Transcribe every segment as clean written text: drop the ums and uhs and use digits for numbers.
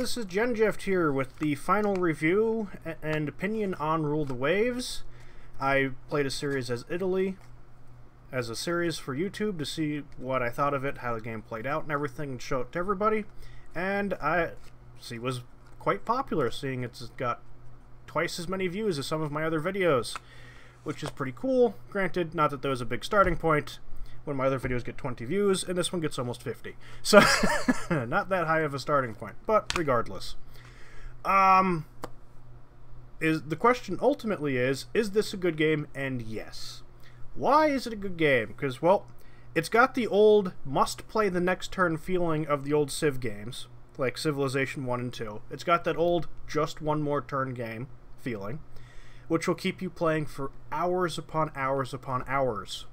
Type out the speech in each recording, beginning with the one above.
this is Genjeft here with the final review and opinion on Rule the Waves. I played a series as Italy, as a series for YouTube to see what I thought of it, how the game played out and everything, and show it to everybody. And I see was quite popular, seeing it's got twice as many views as some of my other videos, which is pretty cool. Granted, not that there was a big starting point when my other videos get 20 views, and this one gets almost 50. So, not that high of a starting point, but regardless. The question ultimately is this a good game? And yes. Why is it a good game? Because, well, it's got the old must-play the next turn feeling of the old Civ games, like Civilization 1 and 2. It's got that old just one more turn game feeling, which will keep you playing for hours upon hours upon hours.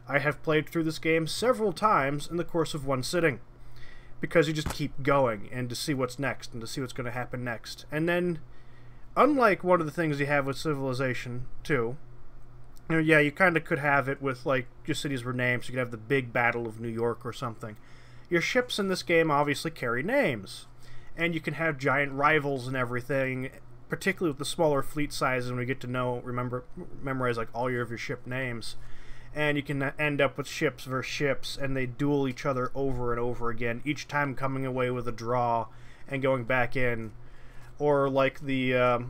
I have played through this game several times in the course of one sitting, because you just keep going, and to see what's next, and to see what's going to happen next. And then, unlike one of the things you have with Civilization 2, yeah, you kind of could have it with, like, your cities were named, so you could have the big Battle of New York or something. Your ships in this game obviously carry names, and you can have giant rivals and everything, particularly with the smaller fleet sizes, when we get to memorize, like, all of your ship names. And you can end up with ships versus ships, and they duel each other over and over again, each time coming away with a draw and going back in. Or like the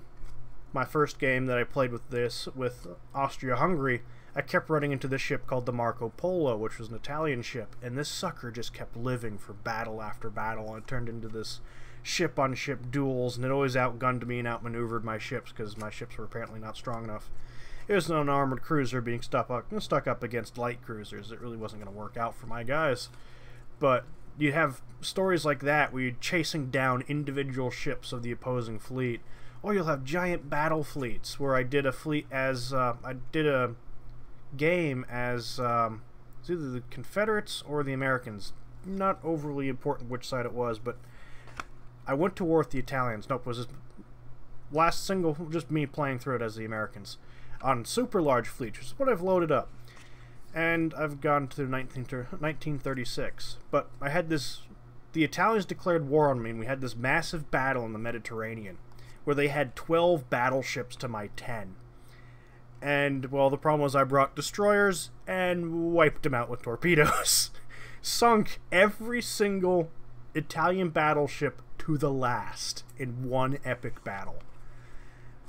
my first game that I played with Austria-Hungary, I kept running into this ship called the Marco Polo, which was an Italian ship, and this sucker just kept living for battle after battle, and it turned into this ship-on-ship duels, and it always outgunned me and outmaneuvered my ships, because my ships were apparently not strong enough. It was an armored cruiser being stuck up against light cruisers. It really wasn't going to work out for my guys. But you have stories like that where you're chasing down individual ships of the opposing fleet. Or you'll have giant battle fleets, where I did a fleet as, I did a game as, it's either the Confederates or the Americans. Not overly important which side it was, but I went to war with the Italians. Nope, it was just me playing through it as the Americans. On super large fleets, which is what I've loaded up. And I've gone to 1936. But I had this... The Italians declared war on me, and we had this massive battle in the Mediterranean, where they had 12 battleships to my 10. And, well, the problem was I brought destroyers and wiped them out with torpedoes. Sunk every single Italian battleship to the last in one epic battle,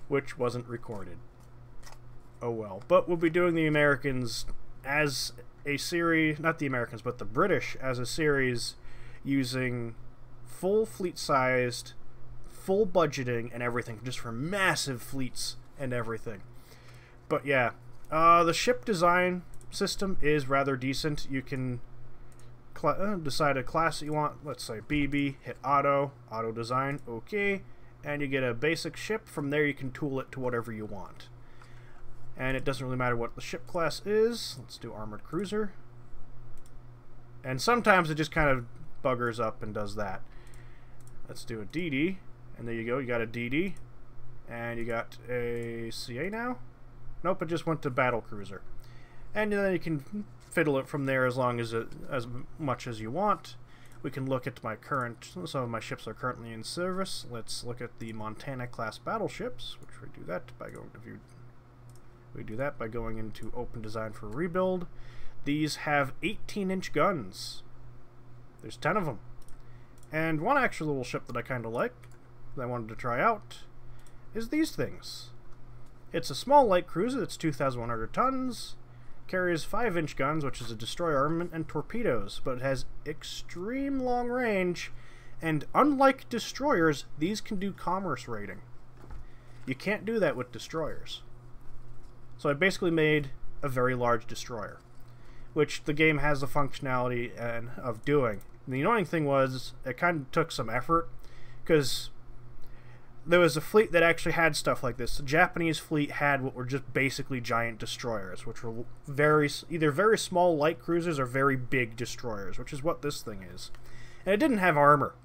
which wasn't recorded. Oh well. But we'll be doing the Americans as a series, not the Americans, but the British as a series, using full fleet-sized, full budgeting and everything, just for massive fleets and everything. But yeah, the ship design system is rather decent. You can decide a class that you want, let's say BB, hit auto design, okay, and you get a basic ship. From there you can tool it to whatever you want. And it doesn't really matter what the ship class is. Let's do armored cruiser. And sometimes it just kind of buggers up and does that. Let's do a DD. And there you go, you got a DD. And you got a CA now? Nope, it just went to battle cruiser. And then you can fiddle it from there as much as you want. We can look at my current, some of my ships are currently in service. Let's look at the Montana class battleships, which we do that by going to view. We do that by going into Open Design for Rebuild. These have 18-inch guns. There's 10 of them. And one actual little ship that I kind of like, that I wanted to try out, is these things. It's a small light cruiser that's 2,100 tons, carries 5-inch guns, which is a destroyer armament, and torpedoes, but it has extreme long range, and unlike destroyers, these can do commerce raiding. You can't do that with destroyers. So I basically made a very large destroyer, which the game has the functionality of doing. And the annoying thing was, it kind of took some effort, because there was a fleet that actually had stuff like this. The Japanese fleet had what were just basically giant destroyers, which were either very small light cruisers or very big destroyers, which is what this thing is. And it didn't have armor.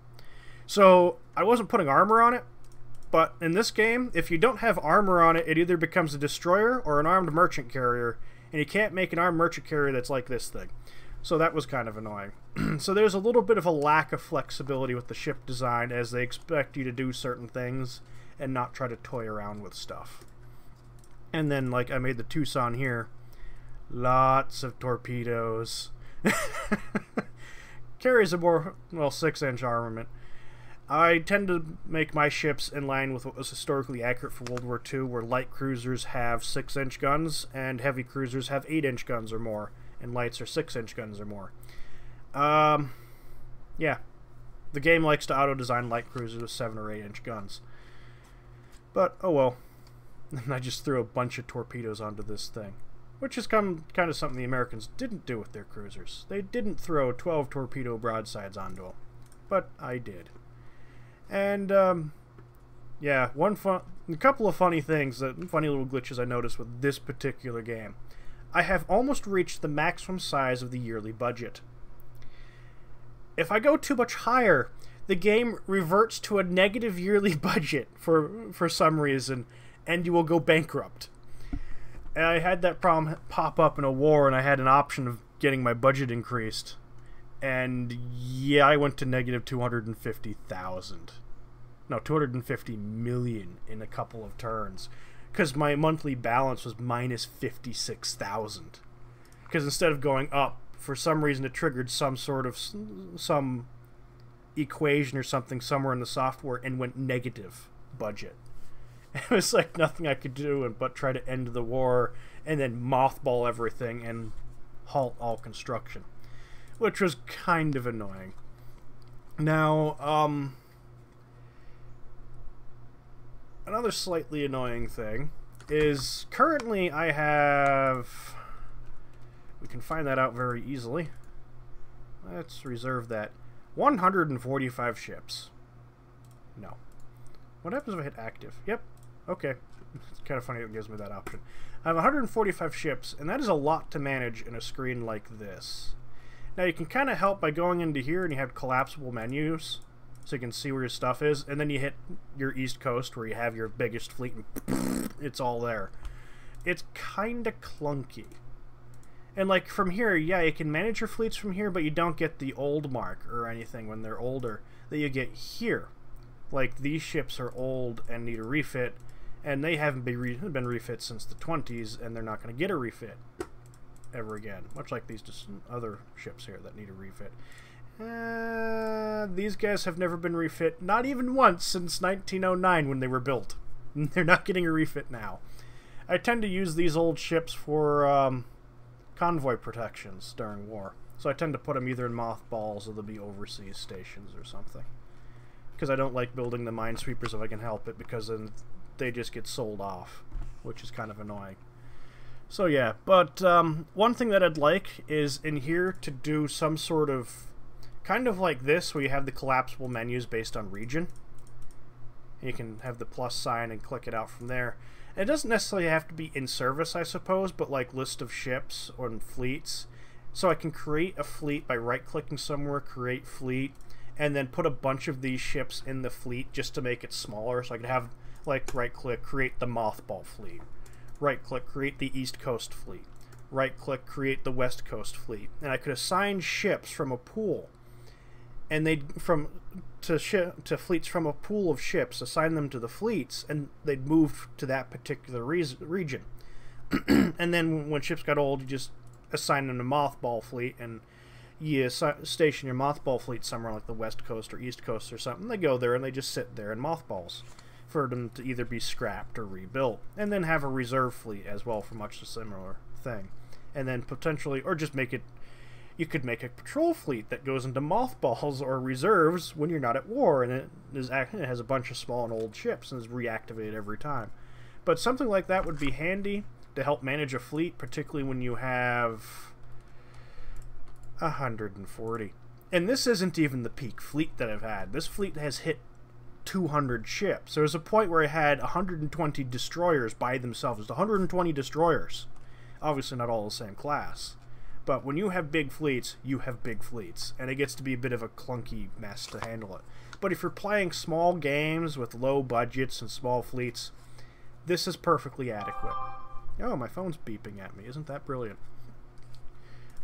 So I wasn't putting armor on it. But in this game, if you don't have armor on it, it either becomes a destroyer or an armed merchant carrier, and you can't make an armed merchant carrier that's like this thing. So that was kind of annoying. So there's a little bit of a lack of flexibility with the ship design, as they expect you to do certain things and not try to toy around with stuff. And then, like, I made the Tucson here. Lots of torpedoes. Carries a more, well, 6-inch armament. I tend to make my ships in line with what was historically accurate for World War II, where light cruisers have 6-inch guns and heavy cruisers have 8-inch guns or more, and lights are 6-inch guns or more. Yeah. The game likes to auto-design light cruisers with 7 or 8-inch guns. But, oh well. And I just threw a bunch of torpedoes onto this thing. Which is kind of something the Americans didn't do with their cruisers. They didn't throw 12 torpedo broadsides onto them. But I did. And, yeah, a couple of funny things, funny little glitches I noticed with this particular game. I have almost reached the maximum size of the yearly budget. If I go too much higher, the game reverts to a negative yearly budget for some reason, and you will go bankrupt. And I had that problem pop up in a war, and I had an option of getting my budget increased. And yeah, I went to negative 250,000. No, 250 million in a couple of turns. Because my monthly balance was minus 56,000. Because instead of going up, for some reason it triggered some sort of some equation or something somewhere in the software and went negative budget. It was like nothing I could do but try to end the war and then mothball everything and halt all construction. Which was kind of annoying. Now, another slightly annoying thing is currently I have... We can find that out very easily. Let's reserve that. 145 ships. No. What happens if I hit active? Yep. Okay. It's kind of funny it gives me that option. I have 145 ships, and that is a lot to manage in a screen like this. Now you can kind of help by going into here and you have collapsible menus, so you can see where your stuff is, and then you hit your East Coast where you have your biggest fleet, and it's all there. It's kind of clunky. And like from here, yeah, you can manage your fleets from here, but you don't get the old mark or anything when they're older that you get here. Like these ships are old and need a refit, and they haven't been refit since the 20s, and they're not going to get a refit ever again. Much like these just other ships here that need a refit. These guys have never been refit, not even once since 1909 when they were built. They're not getting a refit now. I tend to use these old ships for convoy protections during war. So I tend to put them either in mothballs or they'll be overseas stations or something. Because I don't like building the minesweepers if I can help it, because then they just get sold off, which is kind of annoying. So yeah, but one thing that I'd like is in here to do some sort of, kind of like this, where you have the collapsible menus based on region. You can have the plus sign and click it out from there. It doesn't necessarily have to be in service, I suppose, but like list of ships or fleets. So I can create a fleet by right-clicking somewhere, create fleet, and then put a bunch of these ships in the fleet just to make it smaller. So I could have, like, right-click, create the mothball fleet. Right-click, create the East Coast fleet. Right-click, create the West Coast fleet. And I could assign ships from a pool. And they'd to fleets from a pool of ships, assign them to the fleets, and they'd move to that particular region. And then when ships got old, you just assign them to mothball fleet, and you station your mothball fleet somewhere like the West Coast or East Coast or something. They go there and they just sit there in mothballs for them to either be scrapped or rebuilt, and then have a reserve fleet as well for much a similar thing. And then potentially, or just make it, you could make a patrol fleet that goes into mothballs or reserves when you're not at war, and it has a bunch of small and old ships and is reactivated every time. But something like that would be handy to help manage a fleet, particularly when you have 140. And this isn't even the peak fleet that I've had. This fleet has hit 200 ships. There was a point where I had 120 destroyers by themselves. 120 destroyers. Obviously not all the same class. But when you have big fleets, you have big fleets. And it gets to be a bit of a clunky mess to handle it. But if you're playing small games with low budgets and small fleets, this is perfectly adequate. Oh, my phone's beeping at me. Isn't that brilliant?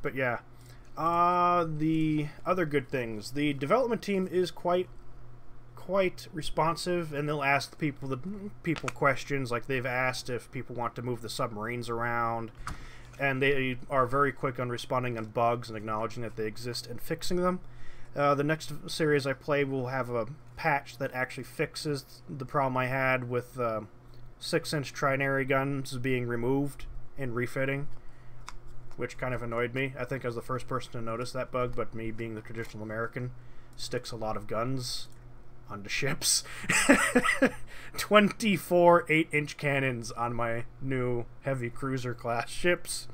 But yeah, The other good things. The development team is quite responsive, and they'll ask the people questions, like they've asked if people want to move the submarines around, and they are very quick on responding on bugs and acknowledging that they exist and fixing them. The next series I play will have a patch that actually fixes the problem I had with 6-inch trinary guns being removed and refitting, which kind of annoyed me. I think I was the first person to notice that bug, but me being the traditional American sticks a lot of guns onto ships. 24 8-inch cannons on my new heavy cruiser class ships,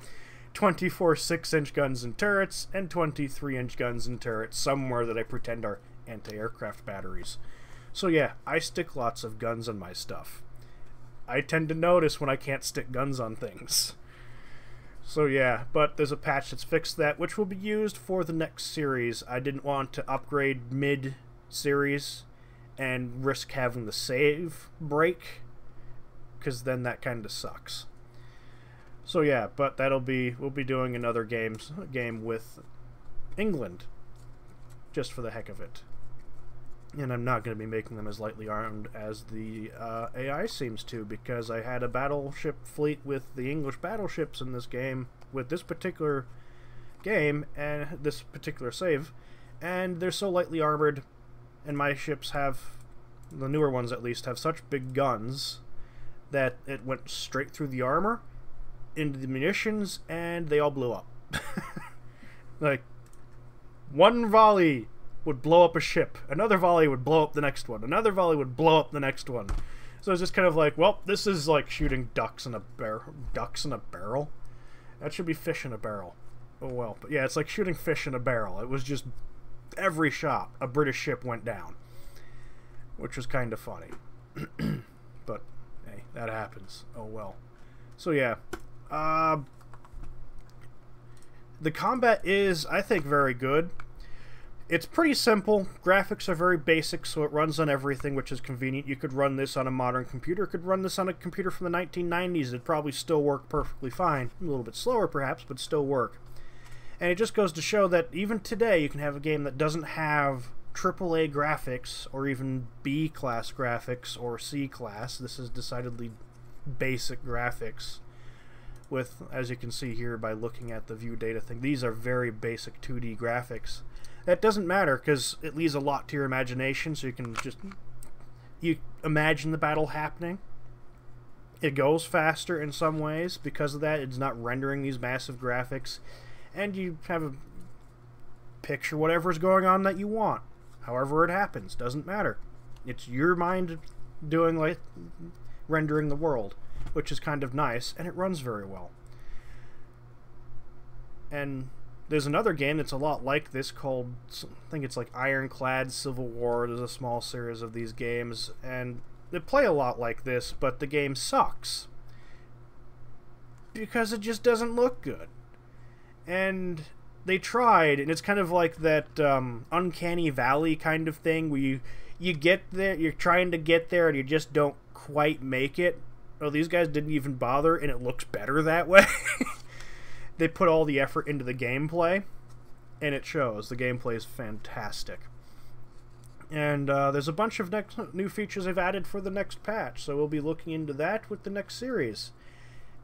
24 6-inch guns and turrets, and 23-inch guns and turrets somewhere that I pretend are anti-aircraft batteries. So yeah, I stick lots of guns on my stuff. I tend to notice when I can't stick guns on things. So yeah, but there's a patch that's fixed that, which will be used for the next series. I didn't want to upgrade mid-series and risk having the save break, because then that kind of sucks. So yeah, but we'll be doing another game with England, just for the heck of it. And I'm not going to be making them as lightly armed as the AI seems to, because I had a battleship fleet with the English battleships in this game, with this particular game, and this particular save, and they're so lightly armored, and my ships have, the newer ones at least, have such big guns that it went straight through the armor, into the munitions, and they all blew up. Like, one volley would blow up a ship, another volley would blow up the next one, another volley would blow up the next one. So it's just kind of like, well, this is like shooting ducks in a barrel. That should be fish in a barrel. Oh well, but yeah, it's like shooting fish in a barrel. It was just every shot a British ship went down, which was kind of funny. But hey, that happens. Oh well. So yeah, the combat is, I think, very good. It's pretty simple. Graphics are very basic, so it runs on everything, which is convenient. You could run this on a modern computer, could run this on a computer from the 1990s. It'd probably still work perfectly fine. A little bit slower, perhaps, but still work. And it just goes to show that even today you can have a game that doesn't have AAA graphics, or even B-class graphics, or C-class. This is decidedly basic graphics. With, as you can see here by looking at the view data thing, these are very basic 2D graphics. That doesn't matter, because it leaves a lot to your imagination, so you can just imagine the battle happening. It goes faster in some ways because of that. It's not rendering these massive graphics, and you have a picture whatever's going on that you want. However it happens, doesn't matter. It's your mind doing, like, rendering the world, which is kind of nice, and it runs very well. And there's another game that's a lot like this called, I think it's like Ironclad Civil War. There's a small series of these games, and they play a lot like this, but the game sucks. Because it just doesn't look good. And they tried, and it's kind of like that Uncanny Valley kind of thing, where you get there, you're trying to get there, and you just don't quite make it. Oh, these guys didn't even bother, and it looks better that way. They put all the effort into the gameplay, and it shows. The gameplay is fantastic. And there's a bunch of new features they've added for the next patch, so we'll be looking into that with the next series.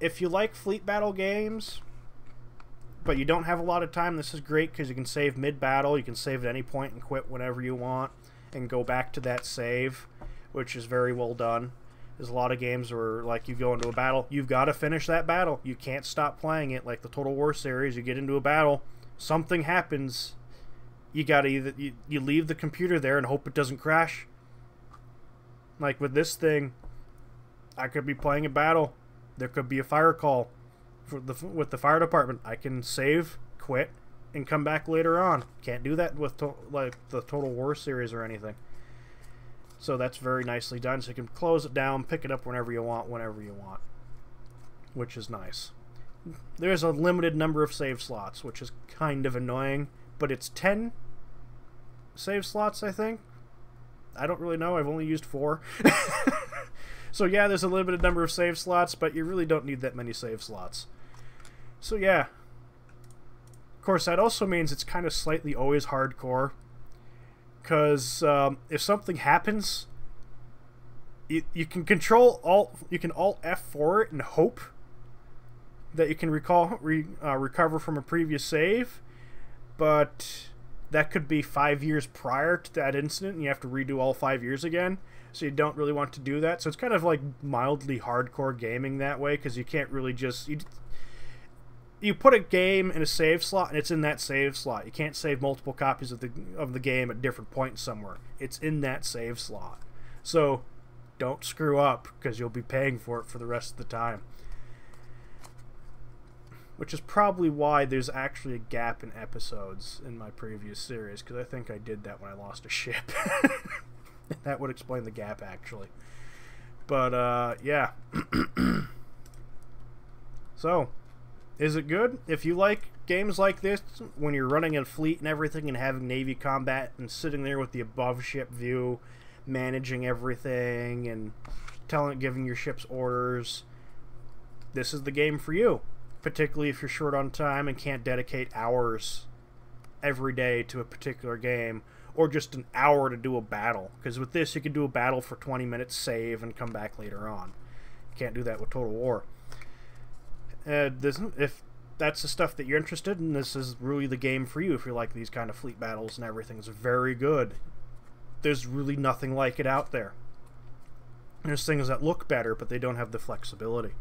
If you like fleet battle games, but you don't have a lot of time, this is great, because you can save mid-battle, you can save at any point and quit whenever you want, and go back to that save, which is very well done. There's a lot of games where, like, you go into a battle, you've got to finish that battle. You can't stop playing it. Like the Total War series, you get into a battle, something happens, you got to either you leave the computer there and hope it doesn't crash. Like with this thing, I could be playing a battle, there could be a fire call with the fire department. I can save, quit, and come back later on. Can't do that with like the Total War series or anything. So that's very nicely done. So you can close it down, pick it up whenever you want, which is nice. There's a limited number of save slots, which is kind of annoying, but it's 10 save slots, I think. I don't really know. I've only used 4. So yeah, there's a limited number of save slots, but you really don't need that many save slots. So yeah, course, that also means it's kind of slightly always hardcore, because if something happens, you can alt F4 it and hope that you can recover from a previous save, but that could be 5 years prior to that incident, and you have to redo all 5 years again. So you don't really want to do that. So it's kind of like mildly hardcore gaming that way, because you can't really just you put a game in a save slot, and it's in that save slot. You can't save multiple copies of the game at different points somewhere. It's in that save slot. So don't screw up, because you'll be paying for it for the rest of the time. Which is probably why there's actually a gap in episodes in my previous series, because I think I did that when I lost a ship. That would explain the gap, actually. But, yeah. So, is it good? If you like games like this, when you're running a fleet and everything and having Navy combat and sitting there with the above-ship view, managing everything and giving your ships orders, this is the game for you. Particularly if you're short on time and can't dedicate hours every day to a particular game, or just an hour to do a battle. Because with this, you can do a battle for 20 minutes, save, and come back later on. You can't do that with Total War. If that's the stuff that you're interested in, this is really the game for you. If you like these kind of fleet battles and everything's very good. There's really nothing like it out there. There's things that look better, but they don't have the flexibility.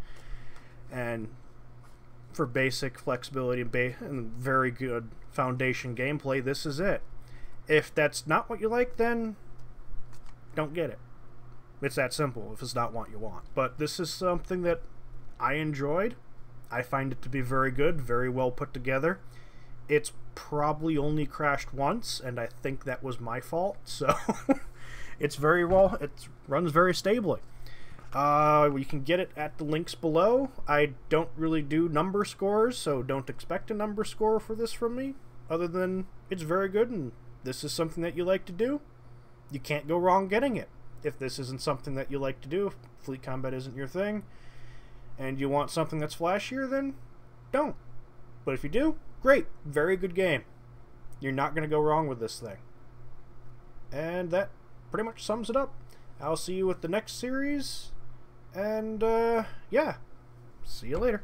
And for basic flexibility and very good foundation gameplay, this is it. If that's not what you like, then don't get it. It's that simple, if it's not what you want. But this is something that I enjoyed. I find it to be very good, very well put together. It's probably only crashed once, and I think that was my fault, so it's very well, it runs very stably. You can get it at the links below. I don't really do number scores, so don't expect a number score for this from me, other than it's very good, and this is something that you like to do. You can't go wrong getting it. If this isn't something that you like to do, if fleet combat isn't your thing, and you want something that's flashier, then don't. But if you do, great. Very good game. You're not going to go wrong with this thing. And that pretty much sums it up. I'll see you with the next series. And, yeah. See you later.